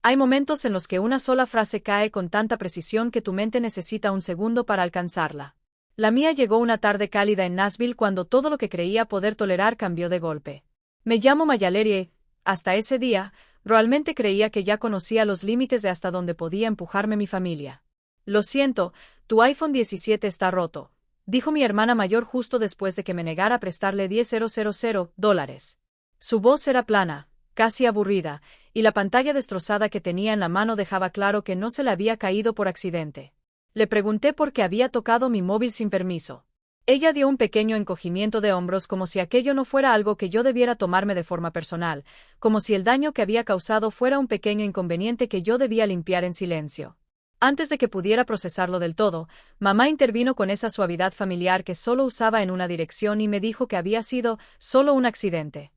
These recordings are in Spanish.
Hay momentos en los que una sola frase cae con tanta precisión que tu mente necesita un segundo para alcanzarla. La mía llegó una tarde cálida en Nashville cuando todo lo que creía poder tolerar cambió de golpe. Me llamo Mayalerie. Hasta ese día, realmente creía que ya conocía los límites de hasta donde podía empujarme mi familia. Lo siento, tu iPhone 17 está roto, dijo mi hermana mayor justo después de que me negara a prestarle $10,000. Su voz era plana, casi aburrida, y la pantalla destrozada que tenía en la mano dejaba claro que no se le había caído por accidente. Le pregunté por qué había tocado mi móvil sin permiso. Ella dio un pequeño encogimiento de hombros como si aquello no fuera algo que yo debiera tomarme de forma personal, como si el daño que había causado fuera un pequeño inconveniente que yo debía limpiar en silencio. Antes de que pudiera procesarlo del todo, mamá intervino con esa suavidad familiar que solo usaba en una dirección y me dijo que había sido solo un accidente.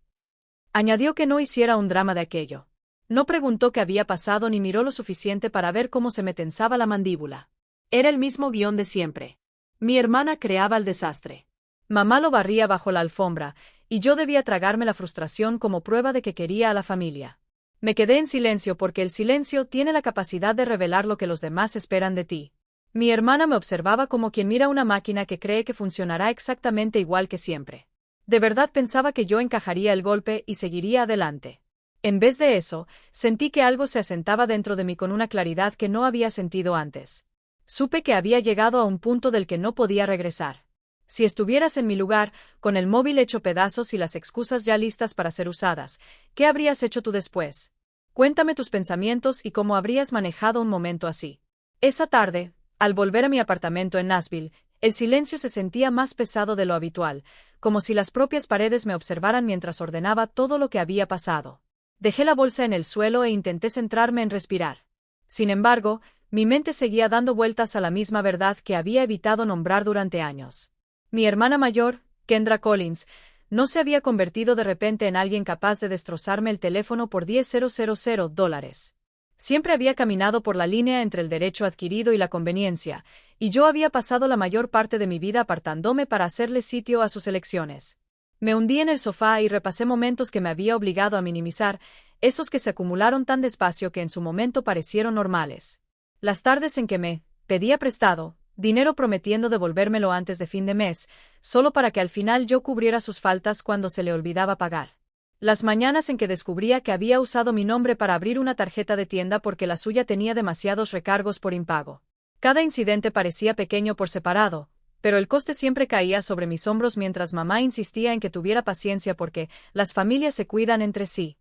Añadió que no hiciera un drama de aquello. No preguntó qué había pasado ni miró lo suficiente para ver cómo se me tensaba la mandíbula. Era el mismo guión de siempre. Mi hermana creaba el desastre. Mamá lo barría bajo la alfombra, y yo debía tragarme la frustración como prueba de que quería a la familia. Me quedé en silencio porque el silencio tiene la capacidad de revelar lo que los demás esperan de ti. Mi hermana me observaba como quien mira una máquina que cree que funcionará exactamente igual que siempre. De verdad pensaba que yo encajaría el golpe y seguiría adelante. En vez de eso, sentí que algo se asentaba dentro de mí con una claridad que no había sentido antes. Supe que había llegado a un punto del que no podía regresar. Si estuvieras en mi lugar, con el móvil hecho pedazos y las excusas ya listas para ser usadas, ¿qué habrías hecho tú después? Cuéntame tus pensamientos y cómo habrías manejado un momento así. Esa tarde, al volver a mi apartamento en Nashville, el silencio se sentía más pesado de lo habitual, como si las propias paredes me observaran mientras ordenaba todo lo que había pasado. Dejé la bolsa en el suelo e intenté centrarme en respirar. Sin embargo, mi mente seguía dando vueltas a la misma verdad que había evitado nombrar durante años. Mi hermana mayor, Kendra Collins, no se había convertido de repente en alguien capaz de destrozarme el teléfono por $10,000. Siempre había caminado por la línea entre el derecho adquirido y la conveniencia, y yo había pasado la mayor parte de mi vida apartándome para hacerle sitio a sus elecciones. Me hundí en el sofá y repasé momentos que me había obligado a minimizar, esos que se acumularon tan despacio que en su momento parecieron normales. Las tardes en que me pedía prestado dinero prometiendo devolvérmelo antes de fin de mes, solo para que al final yo cubriera sus faltas cuando se le olvidaba pagar. Las mañanas en que descubría que había usado mi nombre para abrir una tarjeta de tienda porque la suya tenía demasiados recargos por impago. Cada incidente parecía pequeño por separado, pero el coste siempre caía sobre mis hombros mientras mamá insistía en que tuviera paciencia porque las familias se cuidan entre sí.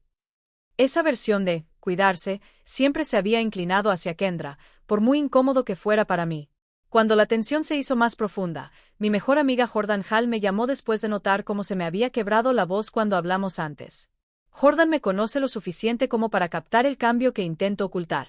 Esa versión de cuidarse siempre se había inclinado hacia Kendra, por muy incómodo que fuera para mí. Cuando la tensión se hizo más profunda, mi mejor amiga Jordan Hall me llamó después de notar cómo se me había quebrado la voz cuando hablamos antes. Jordan me conoce lo suficiente como para captar el cambio que intento ocultar.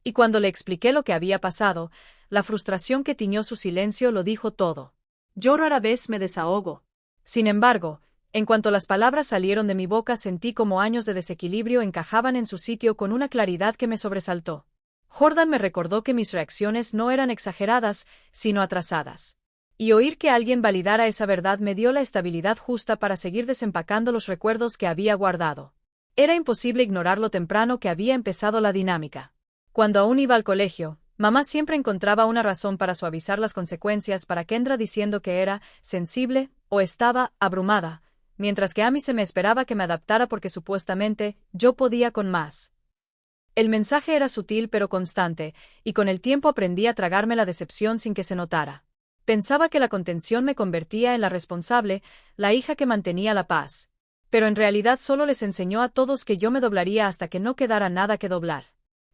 Y cuando le expliqué lo que había pasado, la frustración que tiñó su silencio lo dijo todo. Yo rara vez me desahogo. Sin embargo, en cuanto las palabras salieron de mi boca sentí como años de desequilibrio encajaban en su sitio con una claridad que me sobresaltó. Jordan me recordó que mis reacciones no eran exageradas, sino atrasadas. Y oír que alguien validara esa verdad me dio la estabilidad justa para seguir desempacando los recuerdos que había guardado. Era imposible ignorar lo temprano que había empezado la dinámica. Cuando aún iba al colegio, mamá siempre encontraba una razón para suavizar las consecuencias para Kendra diciendo que era sensible o estaba abrumada, mientras que a mí se me esperaba que me adaptara porque supuestamente yo podía con más. El mensaje era sutil pero constante, y con el tiempo aprendí a tragarme la decepción sin que se notara. Pensaba que la contención me convertía en la responsable, la hija que mantenía la paz. Pero en realidad solo les enseñó a todos que yo me doblaría hasta que no quedara nada que doblar.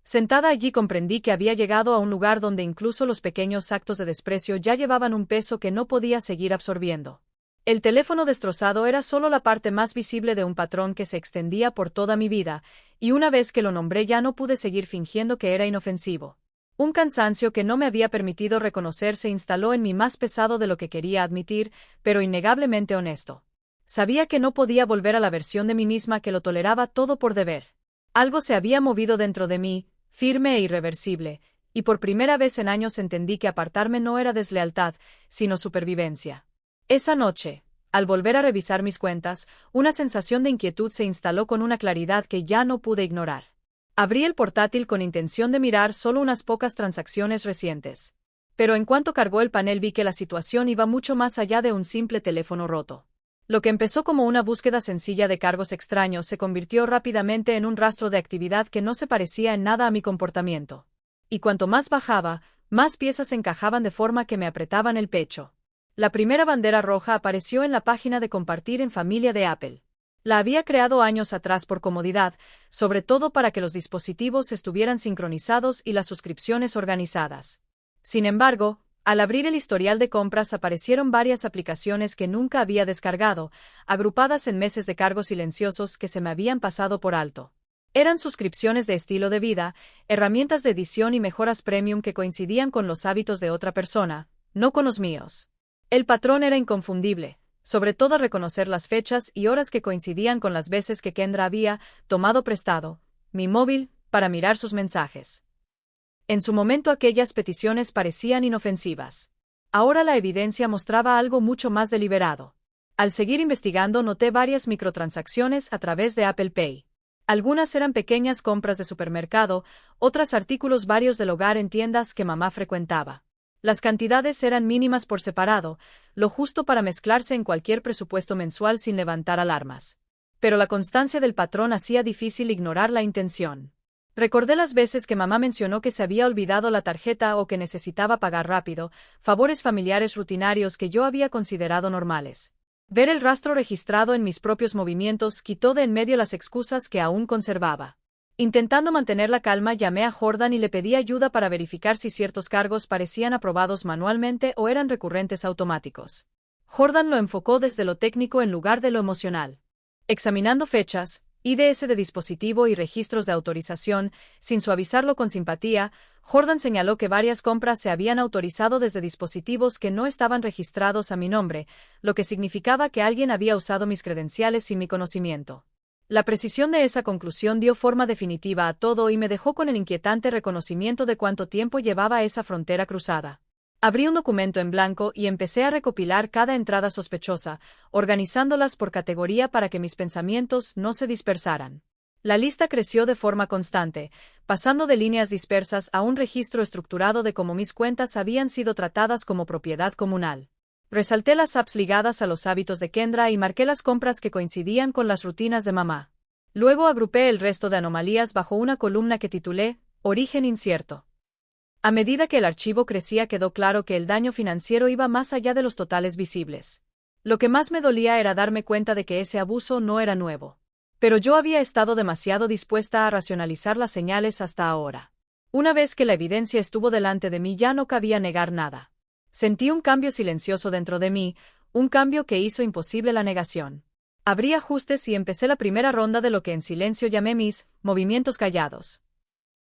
Sentada allí comprendí que había llegado a un lugar donde incluso los pequeños actos de desprecio ya llevaban un peso que no podía seguir absorbiendo. El teléfono destrozado era solo la parte más visible de un patrón que se extendía por toda mi vida, y una vez que lo nombré ya no pude seguir fingiendo que era inofensivo. Un cansancio que no me había permitido reconocer se instaló en mí más pesado de lo que quería admitir, pero innegablemente honesto. Sabía que no podía volver a la versión de mí misma que lo toleraba todo por deber. Algo se había movido dentro de mí, firme e irreversible, y por primera vez en años entendí que apartarme no era deslealtad, sino supervivencia. Esa noche, al volver a revisar mis cuentas, una sensación de inquietud se instaló con una claridad que ya no pude ignorar. Abrí el portátil con intención de mirar solo unas pocas transacciones recientes. Pero en cuanto cargó el panel vi que la situación iba mucho más allá de un simple teléfono roto. Lo que empezó como una búsqueda sencilla de cargos extraños se convirtió rápidamente en un rastro de actividad que no se parecía en nada a mi comportamiento. Y cuanto más bajaba, más piezas se encajaban de forma que me apretaban el pecho. La primera bandera roja apareció en la página de compartir en familia de Apple. La había creado años atrás por comodidad, sobre todo para que los dispositivos estuvieran sincronizados y las suscripciones organizadas. Sin embargo, al abrir el historial de compras aparecieron varias aplicaciones que nunca había descargado, agrupadas en meses de cargos silenciosos que se me habían pasado por alto. Eran suscripciones de estilo de vida, herramientas de edición y mejoras premium que coincidían con los hábitos de otra persona, no con los míos. El patrón era inconfundible, sobre todo reconocer las fechas y horas que coincidían con las veces que Kendra había tomado prestado mi móvil para mirar sus mensajes. En su momento aquellas peticiones parecían inofensivas. Ahora la evidencia mostraba algo mucho más deliberado. Al seguir investigando noté varias microtransacciones a través de Apple Pay. Algunas eran pequeñas compras de supermercado, otras artículos varios del hogar en tiendas que mamá frecuentaba. Las cantidades eran mínimas por separado, lo justo para mezclarse en cualquier presupuesto mensual sin levantar alarmas. Pero la constancia del patrón hacía difícil ignorar la intención. Recordé las veces que mamá mencionó que se había olvidado la tarjeta o que necesitaba pagar rápido, favores familiares rutinarios que yo había considerado normales. Ver el rastro registrado en mis propios movimientos quitó de en medio las excusas que aún conservaba. Intentando mantener la calma, llamé a Jordan y le pedí ayuda para verificar si ciertos cargos parecían aprobados manualmente o eran recurrentes automáticos. Jordan lo enfocó desde lo técnico en lugar de lo emocional. Examinando fechas, IDs de dispositivo y registros de autorización, sin suavizarlo con simpatía, Jordan señaló que varias compras se habían autorizado desde dispositivos que no estaban registrados a mi nombre, lo que significaba que alguien había usado mis credenciales sin mi conocimiento. La precisión de esa conclusión dio forma definitiva a todo y me dejó con el inquietante reconocimiento de cuánto tiempo llevaba esa frontera cruzada. Abrí un documento en blanco y empecé a recopilar cada entrada sospechosa, organizándolas por categoría para que mis pensamientos no se dispersaran. La lista creció de forma constante, pasando de líneas dispersas a un registro estructurado de cómo mis cuentas habían sido tratadas como propiedad comunal. Resalté las apps ligadas a los hábitos de Kendra y marqué las compras que coincidían con las rutinas de mamá. Luego agrupé el resto de anomalías bajo una columna que titulé Origen incierto. A medida que el archivo crecía quedó claro que el daño financiero iba más allá de los totales visibles. Lo que más me dolía era darme cuenta de que ese abuso no era nuevo. Pero yo había estado demasiado dispuesta a racionalizar las señales hasta ahora. Una vez que la evidencia estuvo delante de mí ya no cabía negar nada. Sentí un cambio silencioso dentro de mí, un cambio que hizo imposible la negación. Abrí ajustes y empecé la primera ronda de lo que en silencio llamé mis movimientos callados.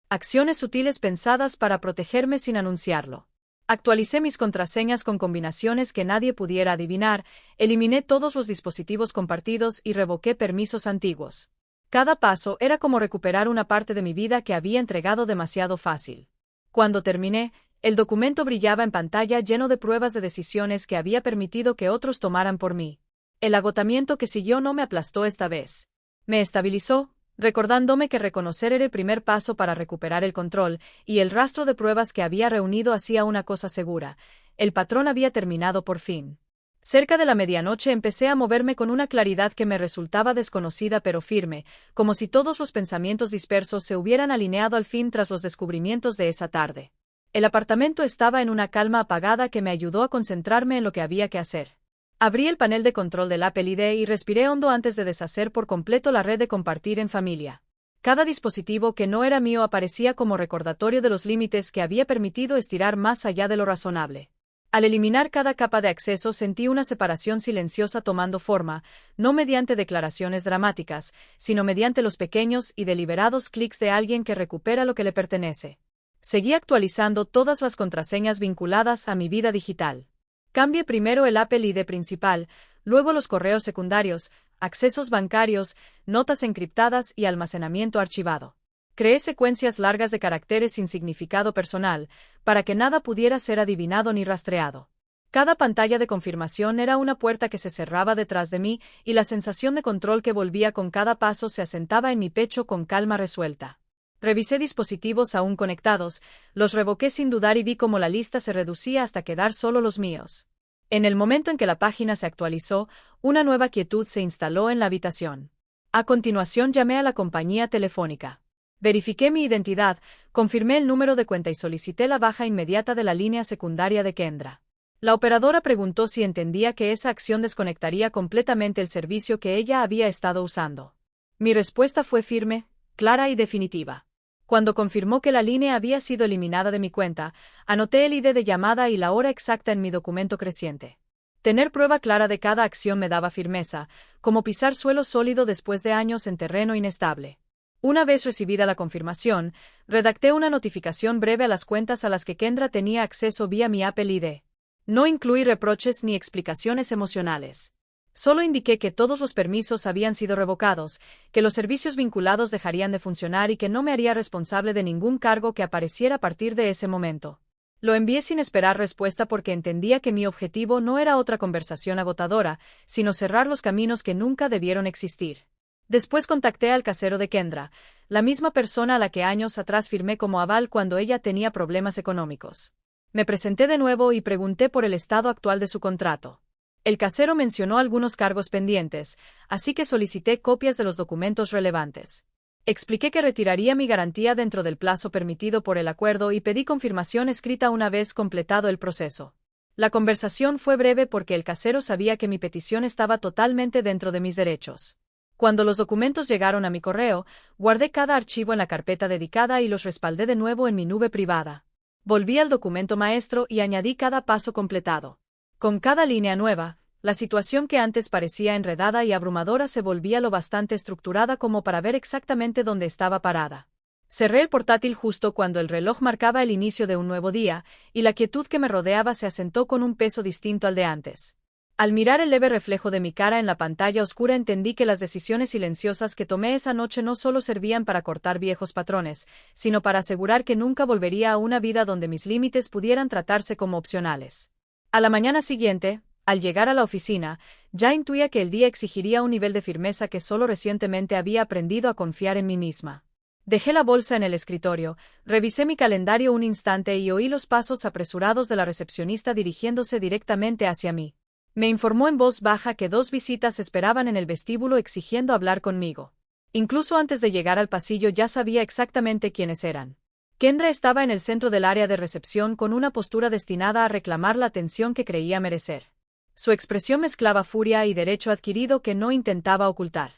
Acciones sutiles pensadas para protegerme sin anunciarlo. Actualicé mis contraseñas con combinaciones que nadie pudiera adivinar, eliminé todos los dispositivos compartidos y revoqué permisos antiguos. Cada paso era como recuperar una parte de mi vida que había entregado demasiado fácil. Cuando terminé, el documento brillaba en pantalla lleno de pruebas de decisiones que había permitido que otros tomaran por mí. El agotamiento que siguió no me aplastó esta vez. Me estabilizó, recordándome que reconocer era el primer paso para recuperar el control, y el rastro de pruebas que había reunido hacía una cosa segura: el patrón había terminado por fin. Cerca de la medianoche empecé a moverme con una claridad que me resultaba desconocida pero firme, como si todos los pensamientos dispersos se hubieran alineado al fin tras los descubrimientos de esa tarde. El apartamento estaba en una calma apagada que me ayudó a concentrarme en lo que había que hacer. Abrí el panel de control del Apple ID y respiré hondo antes de deshacer por completo la red de compartir en familia. Cada dispositivo que no era mío aparecía como recordatorio de los límites que había permitido estirar más allá de lo razonable. Al eliminar cada capa de acceso sentí una separación silenciosa tomando forma, no mediante declaraciones dramáticas, sino mediante los pequeños y deliberados clics de alguien que recupera lo que le pertenece. Seguí actualizando todas las contraseñas vinculadas a mi vida digital. Cambié primero el Apple ID principal, luego los correos secundarios, accesos bancarios, notas encriptadas y almacenamiento archivado. Creé secuencias largas de caracteres sin significado personal, para que nada pudiera ser adivinado ni rastreado. Cada pantalla de confirmación era una puerta que se cerraba detrás de mí, y la sensación de control que volvía con cada paso se asentaba en mi pecho con calma resuelta. Revisé dispositivos aún conectados, los revoqué sin dudar y vi cómo la lista se reducía hasta quedar solo los míos. En el momento en que la página se actualizó, una nueva quietud se instaló en la habitación. A continuación llamé a la compañía telefónica. Verifiqué mi identidad, confirmé el número de cuenta y solicité la baja inmediata de la línea secundaria de Kendra. La operadora preguntó si entendía que esa acción desconectaría completamente el servicio que ella había estado usando. Mi respuesta fue firme, clara y definitiva. Cuando confirmó que la línea había sido eliminada de mi cuenta, anoté el ID de llamada y la hora exacta en mi documento creciente. Tener prueba clara de cada acción me daba firmeza, como pisar suelo sólido después de años en terreno inestable. Una vez recibida la confirmación, redacté una notificación breve a las cuentas a las que Kendra tenía acceso vía mi Apple ID. No incluí reproches ni explicaciones emocionales. Solo indiqué que todos los permisos habían sido revocados, que los servicios vinculados dejarían de funcionar y que no me haría responsable de ningún cargo que apareciera a partir de ese momento. Lo envié sin esperar respuesta porque entendía que mi objetivo no era otra conversación agotadora, sino cerrar los caminos que nunca debieron existir. Después contacté al casero de Kendra, la misma persona a la que años atrás firmé como aval cuando ella tenía problemas económicos. Me presenté de nuevo y pregunté por el estado actual de su contrato. El casero mencionó algunos cargos pendientes, así que solicité copias de los documentos relevantes. Expliqué que retiraría mi garantía dentro del plazo permitido por el acuerdo y pedí confirmación escrita una vez completado el proceso. La conversación fue breve porque el casero sabía que mi petición estaba totalmente dentro de mis derechos. Cuando los documentos llegaron a mi correo, guardé cada archivo en la carpeta dedicada y los respaldé de nuevo en mi nube privada. Volví al documento maestro y añadí cada paso completado. Con cada línea nueva, la situación que antes parecía enredada y abrumadora se volvía lo bastante estructurada como para ver exactamente dónde estaba parada. Cerré el portátil justo cuando el reloj marcaba el inicio de un nuevo día, y la quietud que me rodeaba se asentó con un peso distinto al de antes. Al mirar el leve reflejo de mi cara en la pantalla oscura entendí que las decisiones silenciosas que tomé esa noche no solo servían para cortar viejos patrones, sino para asegurar que nunca volvería a una vida donde mis límites pudieran tratarse como opcionales. A la mañana siguiente, al llegar a la oficina, ya intuía que el día exigiría un nivel de firmeza que solo recientemente había aprendido a confiar en mí misma. Dejé la bolsa en el escritorio, revisé mi calendario un instante y oí los pasos apresurados de la recepcionista dirigiéndose directamente hacia mí. Me informó en voz baja que 2 visitas esperaban en el vestíbulo exigiendo hablar conmigo. Incluso antes de llegar al pasillo ya sabía exactamente quiénes eran. Kendra estaba en el centro del área de recepción con una postura destinada a reclamar la atención que creía merecer. Su expresión mezclaba furia y derecho adquirido que no intentaba ocultar.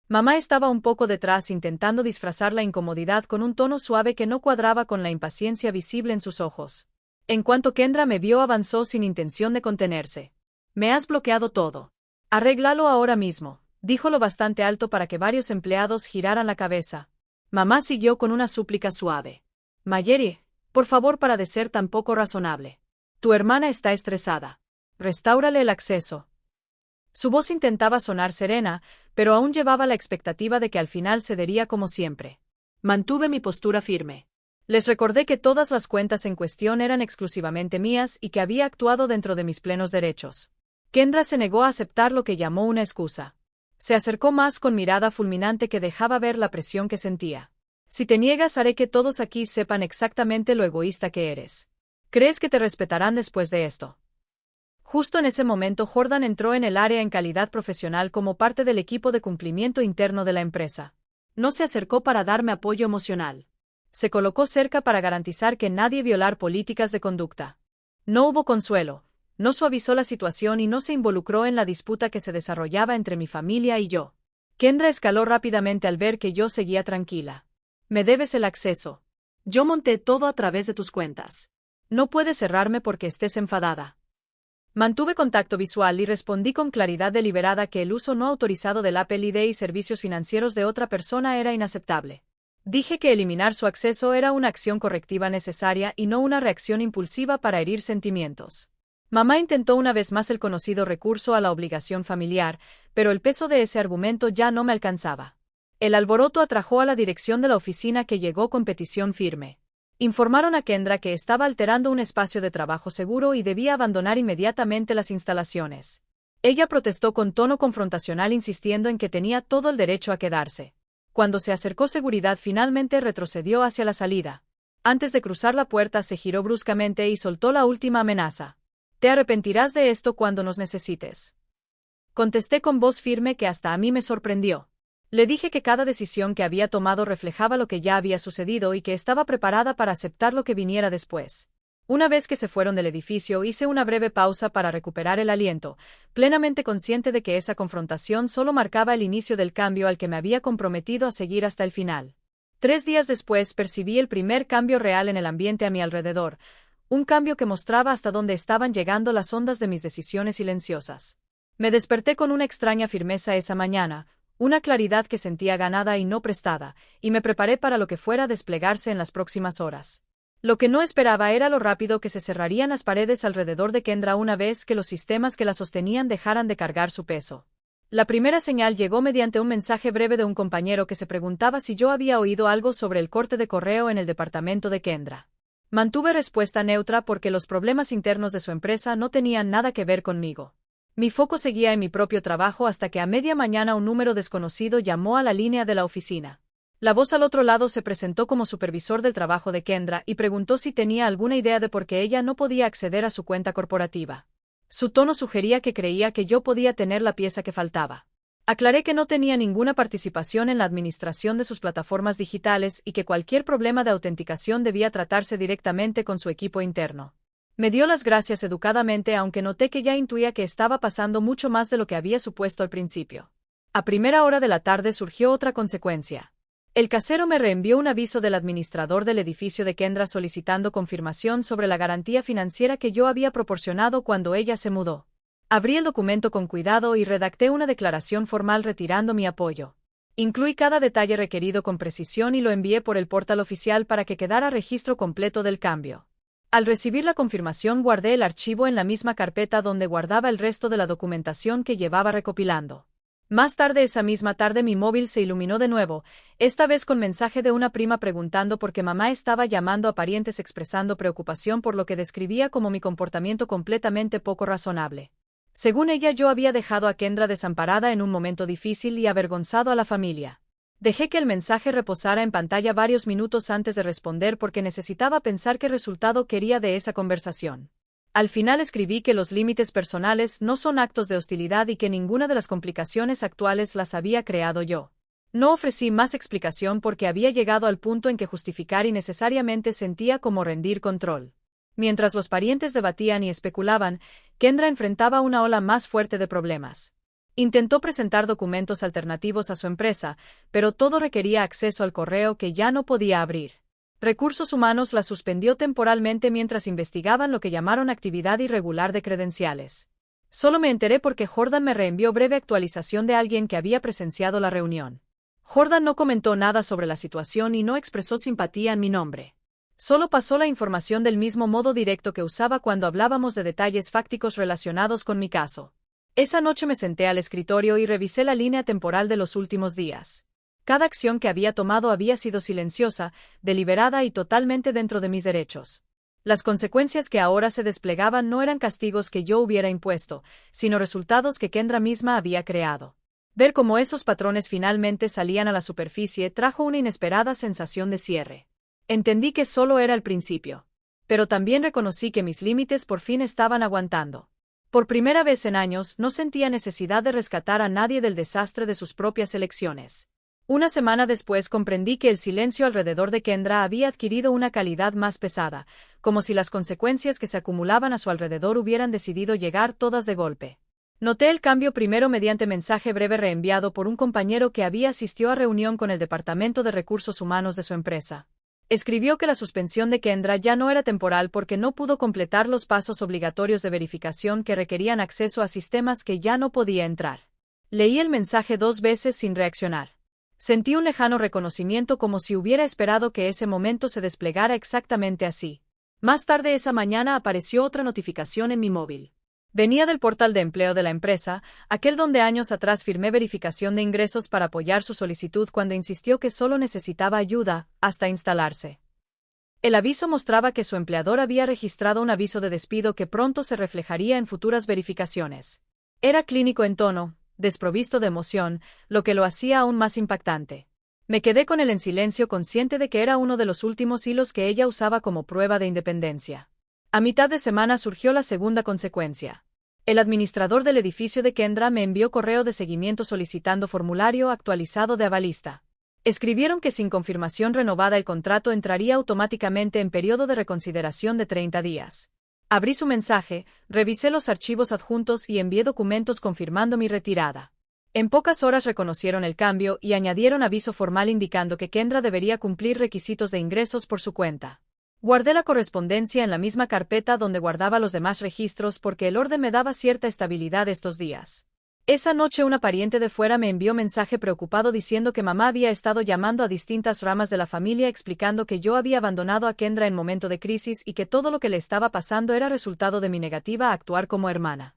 Mamá estaba un poco detrás intentando disfrazar la incomodidad con un tono suave que no cuadraba con la impaciencia visible en sus ojos. En cuanto Kendra me vio avanzó sin intención de contenerse. «Me has bloqueado todo. Arréglalo ahora mismo», dijo lo bastante alto para que varios empleados giraran la cabeza. Mamá siguió con una súplica suave. «Mayeri, por favor, para de ser tan poco razonable. Tu hermana está estresada. Restáurale el acceso». Su voz intentaba sonar serena, pero aún llevaba la expectativa de que al final cedería como siempre. Mantuve mi postura firme. Les recordé que todas las cuentas en cuestión eran exclusivamente mías y que había actuado dentro de mis plenos derechos. Kendra se negó a aceptar lo que llamó una excusa. Se acercó más con mirada fulminante que dejaba ver la presión que sentía. «Si te niegas haré que todos aquí sepan exactamente lo egoísta que eres. ¿Crees que te respetarán después de esto?». Justo en ese momento Jordan entró en el área en calidad profesional como parte del equipo de cumplimiento interno de la empresa. No se acercó para darme apoyo emocional. Se colocó cerca para garantizar que nadie violara políticas de conducta. No hubo consuelo, no suavizó la situación y no se involucró en la disputa que se desarrollaba entre mi familia y yo. Kendra escaló rápidamente al ver que yo seguía tranquila. «Me debes el acceso. Yo monté todo a través de tus cuentas. No puedes cerrarme porque estés enfadada». Mantuve contacto visual y respondí con claridad deliberada que el uso no autorizado del Apple ID y servicios financieros de otra persona era inaceptable. Dije que eliminar su acceso era una acción correctiva necesaria y no una reacción impulsiva para herir sentimientos. Mamá intentó una vez más el conocido recurso a la obligación familiar, pero el peso de ese argumento ya no me alcanzaba. El alboroto atrajo a la dirección de la oficina que llegó con petición firme. Informaron a Kendra que estaba alterando un espacio de trabajo seguro y debía abandonar inmediatamente las instalaciones. Ella protestó con tono confrontacional insistiendo en que tenía todo el derecho a quedarse. Cuando se acercó seguridad finalmente retrocedió hacia la salida. Antes de cruzar la puerta se giró bruscamente y soltó la última amenaza. «Te arrepentirás de esto cuando nos necesites». Contesté con voz firme que hasta a mí me sorprendió. Le dije que cada decisión que había tomado reflejaba lo que ya había sucedido y que estaba preparada para aceptar lo que viniera después. Una vez que se fueron del edificio hice una breve pausa para recuperar el aliento, plenamente consciente de que esa confrontación solo marcaba el inicio del cambio al que me había comprometido a seguir hasta el final. 3 días después percibí el primer cambio real en el ambiente a mi alrededor, un cambio que mostraba hasta dónde estaban llegando las ondas de mis decisiones silenciosas. Me desperté con una extraña firmeza esa mañana, una claridad que sentía ganada y no prestada, y me preparé para lo que fuera a desplegarse en las próximas horas. Lo que no esperaba era lo rápido que se cerrarían las paredes alrededor de Kendra una vez que los sistemas que la sostenían dejaran de cargar su peso. La primera señal llegó mediante un mensaje breve de un compañero que se preguntaba si yo había oído algo sobre el corte de correo en el departamento de Kendra. Mantuve respuesta neutra porque los problemas internos de su empresa no tenían nada que ver conmigo. Mi foco seguía en mi propio trabajo hasta que a media mañana un número desconocido llamó a la línea de la oficina. La voz al otro lado se presentó como supervisor del trabajo de Kendra y preguntó si tenía alguna idea de por qué ella no podía acceder a su cuenta corporativa. Su tono sugería que creía que yo podía tener la pieza que faltaba. Aclaré que no tenía ninguna participación en la administración de sus plataformas digitales y que cualquier problema de autenticación debía tratarse directamente con su equipo interno. Me dio las gracias educadamente, aunque noté que ya intuía que estaba pasando mucho más de lo que había supuesto al principio. A primera hora de la tarde surgió otra consecuencia. El casero me reenvió un aviso del administrador del edificio de Kendra solicitando confirmación sobre la garantía financiera que yo había proporcionado cuando ella se mudó. Abrí el documento con cuidado y redacté una declaración formal retirando mi apoyo. Incluí cada detalle requerido con precisión y lo envié por el portal oficial para que quedara registro completo del cambio. Al recibir la confirmación guardé el archivo en la misma carpeta donde guardaba el resto de la documentación que llevaba recopilando. Más tarde esa misma tarde mi móvil se iluminó de nuevo, esta vez con mensaje de una prima preguntando por qué mamá estaba llamando a parientes expresando preocupación por lo que describía como mi comportamiento completamente poco razonable. Según ella, yo había dejado a Kendra desamparada en un momento difícil y avergonzado a la familia. Dejé que el mensaje reposara en pantalla varios minutos antes de responder porque necesitaba pensar qué resultado quería de esa conversación. Al final escribí que los límites personales no son actos de hostilidad y que ninguna de las complicaciones actuales las había creado yo. No ofrecí más explicación porque había llegado al punto en que justificar innecesariamente sentía como rendir control. Mientras los parientes debatían y especulaban, Kendra enfrentaba una ola más fuerte de problemas. Intentó presentar documentos alternativos a su empresa, pero todo requería acceso al correo que ya no podía abrir. Recursos Humanos la suspendió temporalmente mientras investigaban lo que llamaron actividad irregular de credenciales. Solo me enteré porque Jordan me reenvió breve actualización de alguien que había presenciado la reunión. Jordan no comentó nada sobre la situación y no expresó simpatía en mi nombre. Solo pasó la información del mismo modo directo que usaba cuando hablábamos de detalles fácticos relacionados con mi caso. Esa noche me senté al escritorio y revisé la línea temporal de los últimos días. Cada acción que había tomado había sido silenciosa, deliberada y totalmente dentro de mis derechos. Las consecuencias que ahora se desplegaban no eran castigos que yo hubiera impuesto, sino resultados que Kendra misma había creado. Ver cómo esos patrones finalmente salían a la superficie trajo una inesperada sensación de cierre. Entendí que solo era el principio. Pero también reconocí que mis límites por fin estaban aguantando. Por primera vez en años no sentía necesidad de rescatar a nadie del desastre de sus propias elecciones. Una semana después comprendí que el silencio alrededor de Kendra había adquirido una calidad más pesada, como si las consecuencias que se acumulaban a su alrededor hubieran decidido llegar todas de golpe. Noté el cambio primero mediante mensaje breve reenviado por un compañero que había asistido a reunión con el Departamento de Recursos Humanos de su empresa. Escribió que la suspensión de Kendra ya no era temporal porque no pudo completar los pasos obligatorios de verificación que requerían acceso a sistemas que ya no podía entrar. Leí el mensaje 2 veces sin reaccionar. Sentí un lejano reconocimiento como si hubiera esperado que ese momento se desplegara exactamente así. Más tarde esa mañana apareció otra notificación en mi móvil. Venía del portal de empleo de la empresa, aquel donde años atrás firmé verificación de ingresos para apoyar su solicitud cuando insistió que solo necesitaba ayuda, hasta instalarse. El aviso mostraba que su empleador había registrado un aviso de despido que pronto se reflejaría en futuras verificaciones. Era clínico en tono, desprovisto de emoción, lo que lo hacía aún más impactante. Me quedé con él en silencio, consciente de que era uno de los últimos hilos que ella usaba como prueba de independencia. A mitad de semana surgió la segunda consecuencia. El administrador del edificio de Kendra me envió correo de seguimiento solicitando formulario actualizado de avalista. Escribieron que sin confirmación renovada el contrato entraría automáticamente en periodo de reconsideración de 30 días. Abrí su mensaje, revisé los archivos adjuntos y envié documentos confirmando mi retirada. En pocas horas reconocieron el cambio y añadieron aviso formal indicando que Kendra debería cumplir requisitos de ingresos por su cuenta. Guardé la correspondencia en la misma carpeta donde guardaba los demás registros porque el orden me daba cierta estabilidad estos días. Esa noche una pariente de fuera me envió mensaje preocupado diciendo que mamá había estado llamando a distintas ramas de la familia explicando que yo había abandonado a Kendra en momento de crisis y que todo lo que le estaba pasando era resultado de mi negativa a actuar como hermana.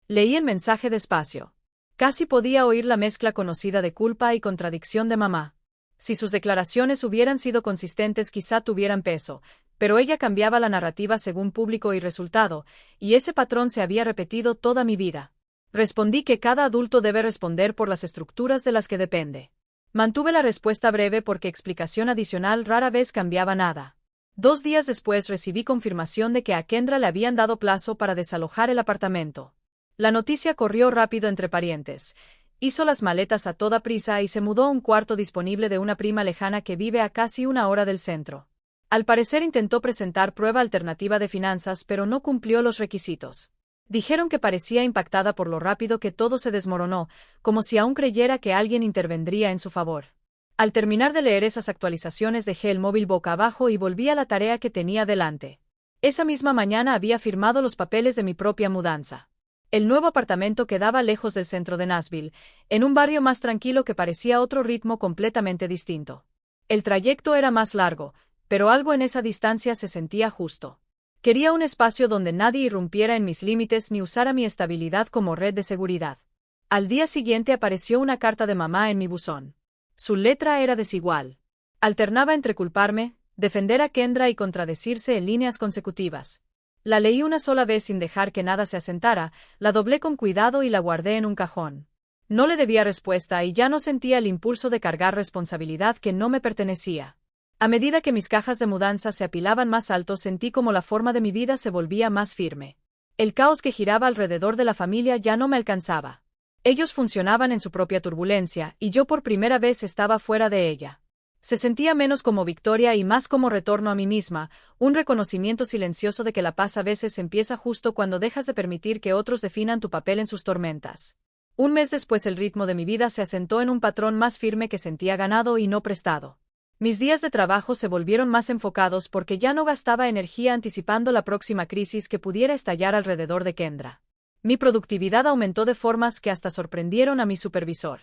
Leí el mensaje despacio. Casi podía oír la mezcla conocida de culpa y contradicción de mamá. Si sus declaraciones hubieran sido consistentes quizá tuvieran peso, pero ella cambiaba la narrativa según público y resultado, y ese patrón se había repetido toda mi vida. Respondí que cada adulto debe responder por las estructuras de las que depende. Mantuve la respuesta breve porque explicación adicional rara vez cambiaba nada. 2 días después recibí confirmación de que a Kendra le habían dado plazo para desalojar el apartamento. La noticia corrió rápido entre parientes. Hizo las maletas a toda prisa y se mudó a un cuarto disponible de una prima lejana que vive a casi 1 hora del centro. Al parecer intentó presentar prueba alternativa de finanzas, pero no cumplió los requisitos. Dijeron que parecía impactada por lo rápido que todo se desmoronó, como si aún creyera que alguien intervendría en su favor. Al terminar de leer esas actualizaciones dejé el móvil boca abajo y volví a la tarea que tenía delante. Esa misma mañana había firmado los papeles de mi propia mudanza. El nuevo apartamento quedaba lejos del centro de Nashville, en un barrio más tranquilo que parecía otro ritmo completamente distinto. El trayecto era más largo, pero algo en esa distancia se sentía justo. Quería un espacio donde nadie irrumpiera en mis límites ni usara mi estabilidad como red de seguridad. Al día siguiente apareció una carta de mamá en mi buzón. Su letra era desigual. Alternaba entre culparme, defender a Kendra y contradecirse en líneas consecutivas. La leí una sola vez sin dejar que nada se asentara, la doblé con cuidado y la guardé en un cajón. No le debía respuesta y ya no sentía el impulso de cargar responsabilidad que no me pertenecía. A medida que mis cajas de mudanza se apilaban más alto sentí como la forma de mi vida se volvía más firme. El caos que giraba alrededor de la familia ya no me alcanzaba. Ellos funcionaban en su propia turbulencia y yo por primera vez estaba fuera de ella. Se sentía menos como victoria y más como retorno a mí misma, un reconocimiento silencioso de que la paz a veces empieza justo cuando dejas de permitir que otros definan tu papel en sus tormentas. 1 mes después el ritmo de mi vida se asentó en un patrón más firme que sentía ganado y no prestado. Mis días de trabajo se volvieron más enfocados porque ya no gastaba energía anticipando la próxima crisis que pudiera estallar alrededor de Kendra. Mi productividad aumentó de formas que hasta sorprendieron a mi supervisor.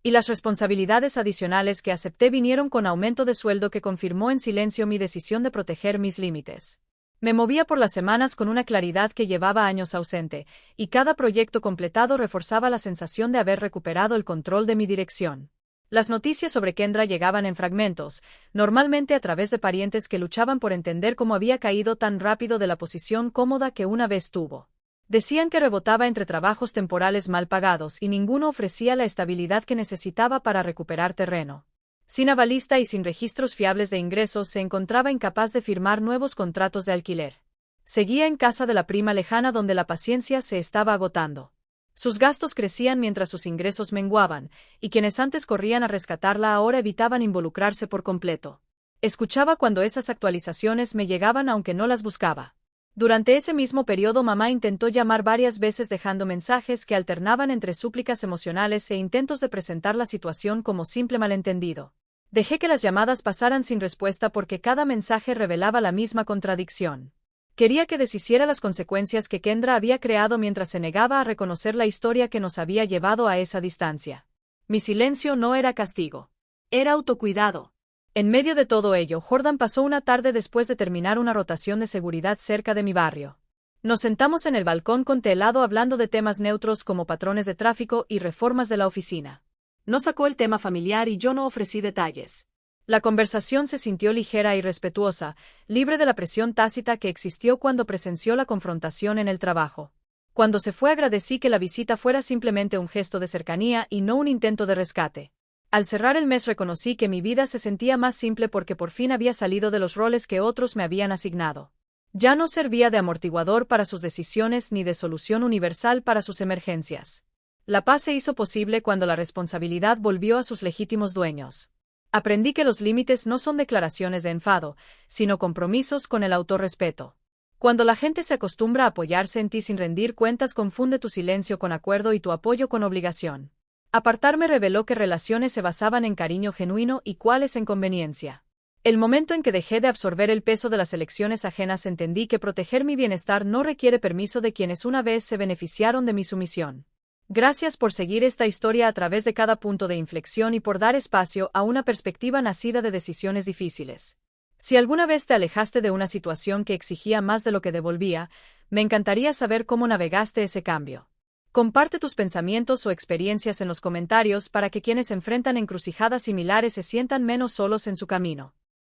Y las responsabilidades adicionales que acepté vinieron con aumento de sueldo que confirmó en silencio mi decisión de proteger mis límites. Me movía por las semanas con una claridad que llevaba años ausente, y cada proyecto completado reforzaba la sensación de haber recuperado el control de mi dirección. Las noticias sobre Kendra llegaban en fragmentos, normalmente a través de parientes que luchaban por entender cómo había caído tan rápido de la posición cómoda que una vez tuvo. Decían que rebotaba entre trabajos temporales mal pagados y ninguno ofrecía la estabilidad que necesitaba para recuperar terreno. Sin avalista y sin registros fiables de ingresos se encontraba incapaz de firmar nuevos contratos de alquiler. Seguía en casa de la prima lejana donde la paciencia se estaba agotando. Sus gastos crecían mientras sus ingresos menguaban, y quienes antes corrían a rescatarla ahora evitaban involucrarse por completo. Escuchaba cuando esas actualizaciones me llegaban aunque no las buscaba. Durante ese mismo periodo mamá intentó llamar varias veces dejando mensajes que alternaban entre súplicas emocionales e intentos de presentar la situación como simple malentendido. Dejé que las llamadas pasaran sin respuesta porque cada mensaje revelaba la misma contradicción. Quería que deshiciera las consecuencias que Kendra había creado mientras se negaba a reconocer la historia que nos había llevado a esa distancia. Mi silencio no era castigo. Era autocuidado. En medio de todo ello, Jordan pasó una tarde después de terminar una rotación de seguridad cerca de mi barrio. Nos sentamos en el balcón con té helado hablando de temas neutros como patrones de tráfico y reformas de la oficina. No sacó el tema familiar y yo no ofrecí detalles. La conversación se sintió ligera y respetuosa, libre de la presión tácita que existió cuando presenció la confrontación en el trabajo. Cuando se fue agradecí que la visita fuera simplemente un gesto de cercanía y no un intento de rescate. Al cerrar el mes reconocí que mi vida se sentía más simple porque por fin había salido de los roles que otros me habían asignado. Ya no servía de amortiguador para sus decisiones ni de solución universal para sus emergencias. La paz se hizo posible cuando la responsabilidad volvió a sus legítimos dueños. Aprendí que los límites no son declaraciones de enfado, sino compromisos con el autorrespeto. Cuando la gente se acostumbra a apoyarse en ti sin rendir cuentas, confunde tu silencio con acuerdo y tu apoyo con obligación. Apartarme reveló que relaciones se basaban en cariño genuino y cuáles en conveniencia. El momento en que dejé de absorber el peso de las elecciones ajenas, entendí que proteger mi bienestar no requiere permiso de quienes una vez se beneficiaron de mi sumisión. Gracias por seguir esta historia a través de cada punto de inflexión y por dar espacio a una perspectiva nacida de decisiones difíciles. Si alguna vez te alejaste de una situación que exigía más de lo que devolvía, me encantaría saber cómo navegaste ese cambio. Comparte tus pensamientos o experiencias en los comentarios para que quienes enfrentan encrucijadas similares se sientan menos solos en su camino.